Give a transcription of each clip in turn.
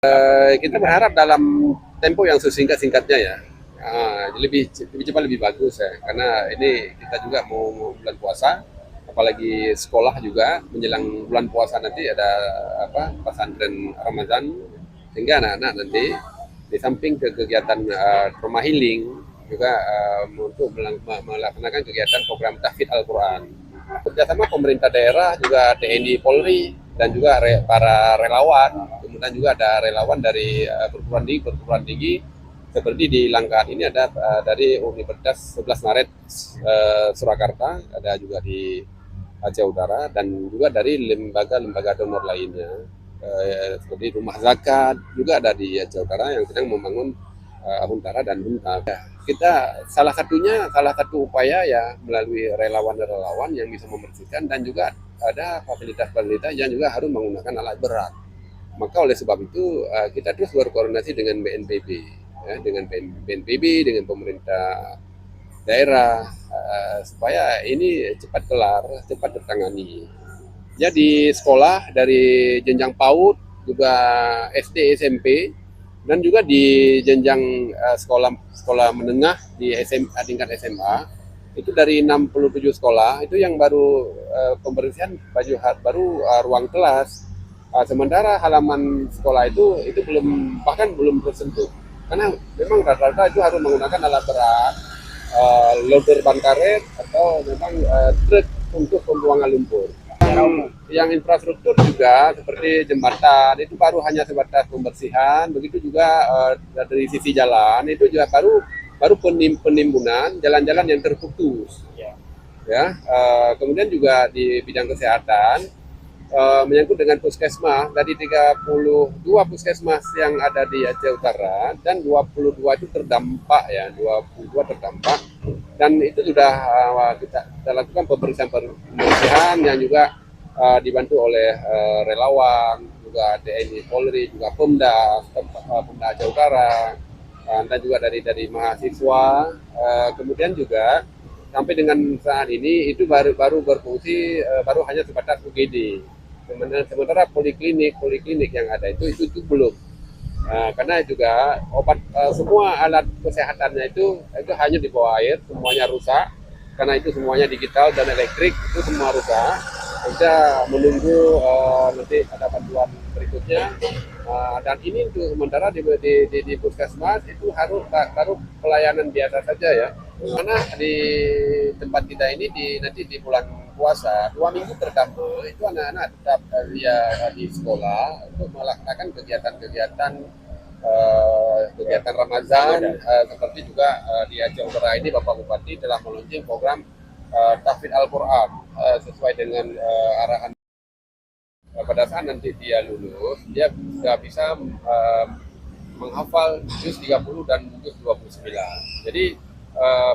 Kita berharap dalam tempo yang sesingkat-singkatnya ya. Lebih cepat lebih bagus ya, karena ini kita juga mau bulan puasa, apalagi sekolah juga menjelang bulan puasa nanti ada pesantren Ramadan, sehingga anak-anak nanti di samping ke kegiatan rumah healing juga untuk melaksanakan kegiatan program tahfidz Al-Quran. Kerjasama pemerintah daerah juga TNI Polri dan juga para relawan, kemudian juga ada relawan dari perguruan tinggi seperti di Langkat ini ada dari Universitas 11 Maret Surakarta, ada juga di Aceh Utara, dan juga dari lembaga-lembaga donor lainnya seperti Rumah Zakat juga ada di Aceh Utara yang sedang membangun Huntara dan Bunta. Kita salah satu upaya ya melalui relawan-relawan yang bisa membersihkan, dan juga ada fasilitas-fasilitas yang juga harus menggunakan alat berat. Maka oleh sebab itu kita terus berkoordinasi dengan BNPB, ya, dengan BNPB, dengan pemerintah daerah supaya ini cepat kelar, cepat tertangani. Jadi sekolah dari jenjang PAUD, juga SD, SMP, dan juga di jenjang sekolah menengah di tingkat SMA itu dari 67 sekolah itu yang baru pembersihan baru ruang kelas. Sementara halaman sekolah itu belum tersentuh, karena memang rata-rata itu harus menggunakan alat berat, loader ban karet atau memang truk untuk pembuangan lumpur. Yang infrastruktur juga seperti jembatan itu baru hanya sebatas pembersihan, begitu juga dari sisi jalan itu juga baru penimbunan jalan-jalan yang terputus. Ya, kemudian juga di bidang kesehatan menyangkut dengan puskesmas, dari 32 puskesmas yang ada di Aceh Utara dan 22 itu terdampak ya, 22 terdampak, dan itu sudah kita lakukan pembersihan yang juga dibantu oleh relawan, juga TNI Polri, juga Pemda Aceh Utara, dan juga dari mahasiswa. Kemudian juga sampai dengan saat ini itu baru berfungsi baru hanya sebatas UGD. Sementara poliklinik yang ada itu belum. Karena juga semua alat kesehatannya itu hanya di bawah air, semuanya rusak. Karena itu semuanya digital dan elektrik, itu semua rusak. Kita menunggu nanti ada bantuan berikutnya. Dan ini untuk sementara di puskesmas itu baru pelayanan biasa saja ya. Karena di tempat kita ini nanti di bulan puasa 2 minggu pertama itu anak-anak tetap di sekolah untuk melaksanakan kegiatan Ramadan, seperti juga di Aceh Utara ini Bapak Bupati telah meluncurkan program tahfidz Al-Quran sesuai dengan arahan. Pada saat nanti dia lulus, dia sudah bisa menghafal juz 30 dan juz 29. Jadi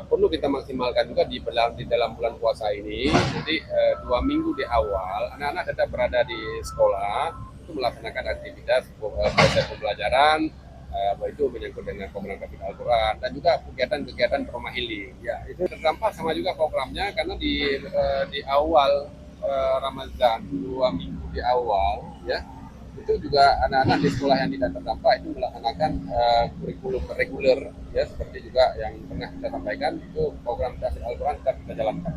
perlu kita maksimalkan juga di dalam bulan puasa ini. Jadi 2 minggu di awal anak-anak tetap berada di sekolah untuk melaksanakan aktivitas proses pembelajaran, itu menyangkut dengan program tahfidz Al-Quran dan juga kegiatan-kegiatan trauma healing. Ya, itu terdampak sama juga programnya, karena di awal Ramadan 2 minggu di awal ya, itu juga anak-anak di sekolah yang tidak terdampak itu melaksanakan kurikulum reguler ya, seperti juga yang pernah kita sampaikan, itu program tahfidz Al-Quran tetap kita jalankan.